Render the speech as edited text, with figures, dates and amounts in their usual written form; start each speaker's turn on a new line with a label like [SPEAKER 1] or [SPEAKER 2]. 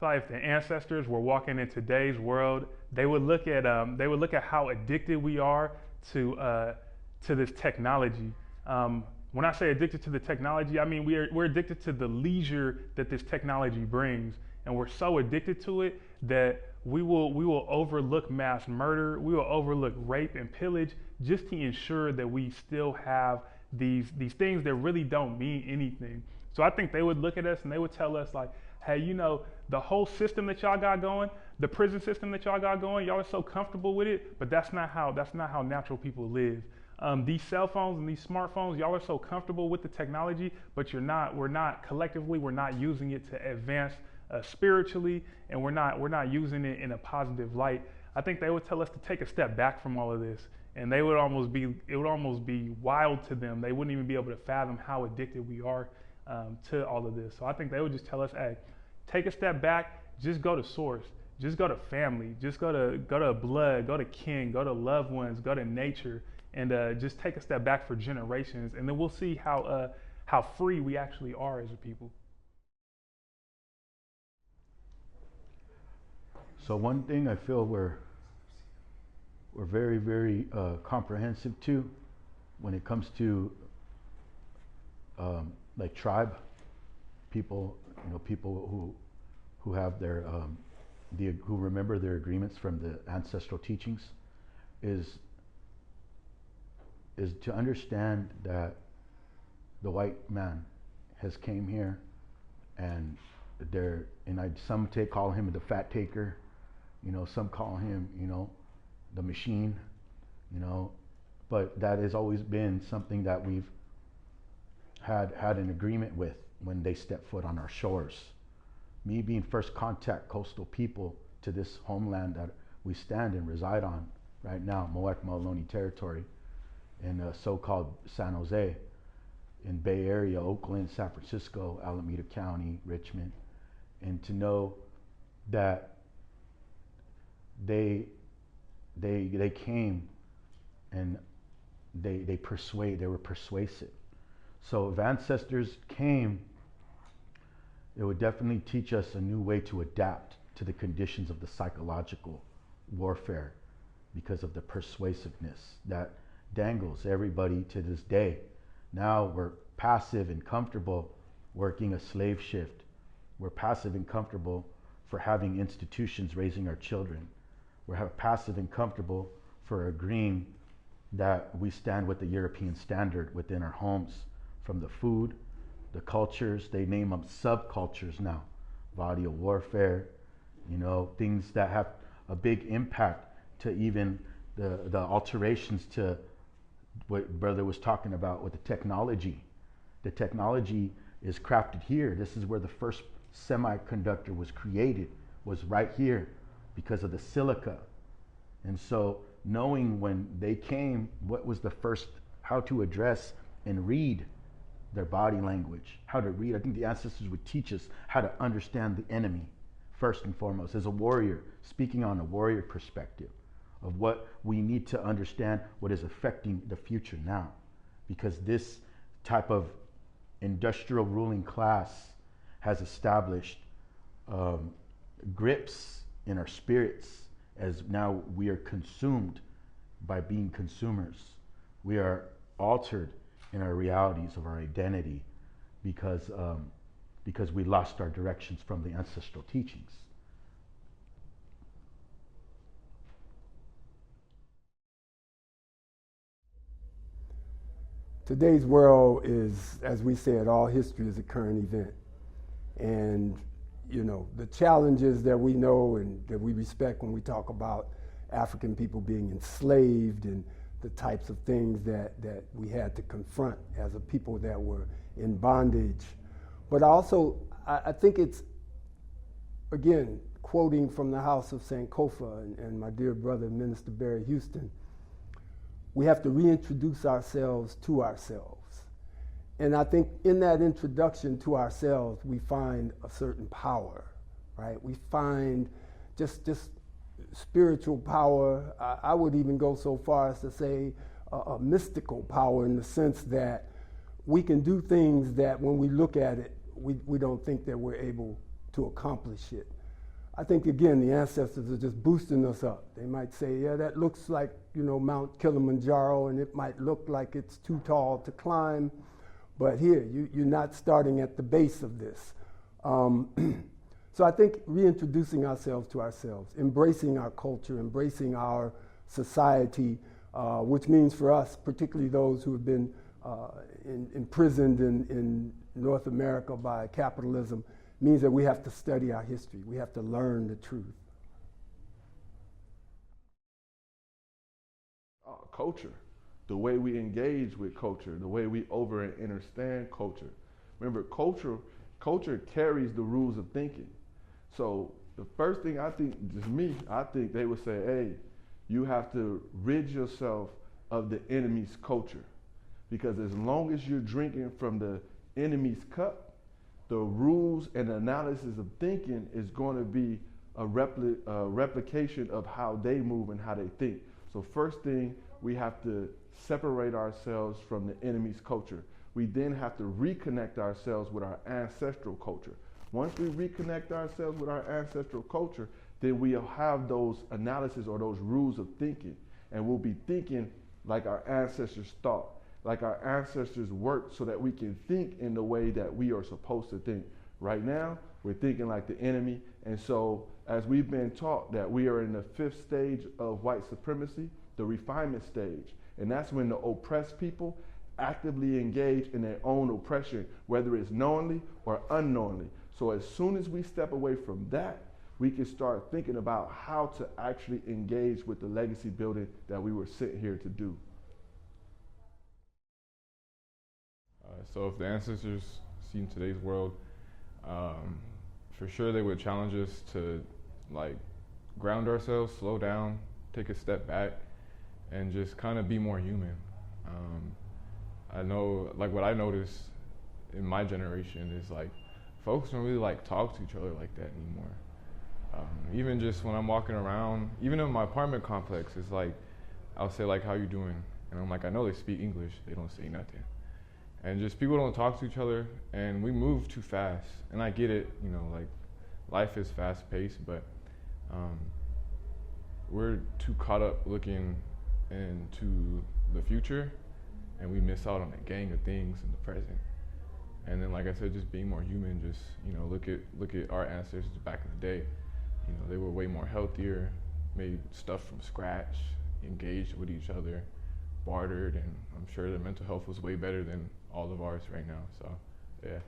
[SPEAKER 1] feel like if the ancestors were walking in today's world, they would look at how addicted we are to this technology. When I say addicted to the technology, I mean we're addicted to the leisure that this technology brings, and we're so addicted to it that we will overlook mass murder, we will overlook rape and pillage just to ensure that we still have these things that really don't mean anything. So I think they would look at us and they would tell us like, hey, the whole system that y'all got going, the prison system that y'all got going, y'all are so comfortable with it, but that's not how natural people live. These cell phones and these smartphones, y'all are so comfortable with the technology, but we're not collectively, we're not using it to advance spiritually, and we're not using it in a positive light. I think they would tell us to take a step back from all of this, and it would almost be wild to them. They wouldn't even be able to fathom how addicted we are to all of this. So I think they would just tell us, hey, take a step back, just go to source, just go to family, just go to blood, go to kin, go to loved ones, go to nature, and just take a step back for generations, and then we'll see how free we actually are as a people.
[SPEAKER 2] So one thing I feel we're very, very comprehensive to when it comes to like tribe people, people who have their who remember their agreements from the ancestral teachings, is to understand that the white man has came here, and some call him the fat taker, some call him, the machine, but that has always been something that we've had an agreement with when they step foot on our shores. Me being first contact coastal people to this homeland that we stand and reside on right now, Moak Maloney territory, in so-called San Jose, in Bay Area, Oakland, San Francisco, Alameda County, Richmond, and to know that they came and they were persuasive. So if ancestors came, it would definitely teach us a new way to adapt to the conditions of the psychological warfare, because of the persuasiveness that dangles everybody to this day. Now we're passive and comfortable working a slave shift. We're passive and comfortable for having institutions raising our children. We're passive and comfortable for agreeing that we stand with the European standard within our homes, from the food, the cultures, they name them subcultures now, body of warfare, things that have a big impact to even the alterations to what brother was talking about with the technology. The technology is crafted here. This is where the first semiconductor was created, was right here, because of the silica. And so knowing when they came, what was the first, how to address and read their body language, how to read. I think the ancestors would teach us how to understand the enemy first and foremost, as a warrior, speaking on a warrior perspective of what we need to understand, what is affecting the future now. Because this type of industrial ruling class has established grips in our spirits, as now we are consumed by being consumers. We are altered in our realities of our identity because we lost our directions from the ancestral teachings.
[SPEAKER 3] Today's world is, as we said, all history is a current event. And, the challenges that we know and that we respect when we talk about African people being enslaved, and the types of things that we had to confront as a people that were in bondage. But also, I think it's, again, quoting from the House of Sankofa and my dear brother, Minister Barry Houston, we have to reintroduce ourselves to ourselves. And I think in that introduction to ourselves, we find a certain power, right? We find just spiritual power. I would even go so far as to say a mystical power, in the sense that we can do things that when we look at it, we don't think that we're able to accomplish it. I think, again, the ancestors are just boosting us up. They might say, yeah, that looks like, you know, Mount Kilimanjaro, and it might look like it's too tall to climb, but here, you're not starting at the base of this. So I think reintroducing ourselves to ourselves, embracing our culture, embracing our society, which means for us, particularly those who have been imprisoned in North America by capitalism, means that we have to study our history. We have to learn the truth.
[SPEAKER 4] Culture, the way we engage with culture, the way we over and understand culture. Remember, culture carries the rules of thinking. So the first thing I think, just me, I think they would say, hey, you have to rid yourself of the enemy's culture. Because as long as you're drinking from the enemy's cup, the rules and analysis of thinking is going to be a replication of how they move and how they think. So first thing, we have to separate ourselves from the enemy's culture. We then have to reconnect ourselves with our ancestral culture. Once we reconnect ourselves with our ancestral culture, then we'll have those analysis or those rules of thinking, and we'll be thinking like our ancestors thought, like our ancestors worked, so that we can think in the way that we are supposed to think. Right now, we're thinking like the enemy, and so as we've been taught that we are in the 5th stage of white supremacy, the refinement stage, and that's when the oppressed people actively engage in their own oppression, whether it's knowingly or unknowingly. So as soon as we step away from that, we can start thinking about how to actually engage with the legacy building that we were sent here to do.
[SPEAKER 5] So if the ancestors seen today's world, for sure they would challenge us to like ground ourselves, slow down, take a step back, and just kind of be more human. I know, like what I noticed in my generation is like folks don't really like talk to each other like that anymore. Even just when I'm walking around, even in my apartment complex, it's like I'll say like, "How you doing?" And I'm like, I know they speak English, they don't say nothing. And just people don't talk to each other, and we move too fast. And I get it, you know, like life is fast paced, but we're too caught up looking into the future, and we miss out on a gang of things in the present. And then, like I said, just being more human, just, you know, look at our ancestors back in the day. You know, they were way more healthier, made stuff from scratch, engaged with each other, bartered, and I'm sure their mental health was way better than all of ours right now. So, yeah.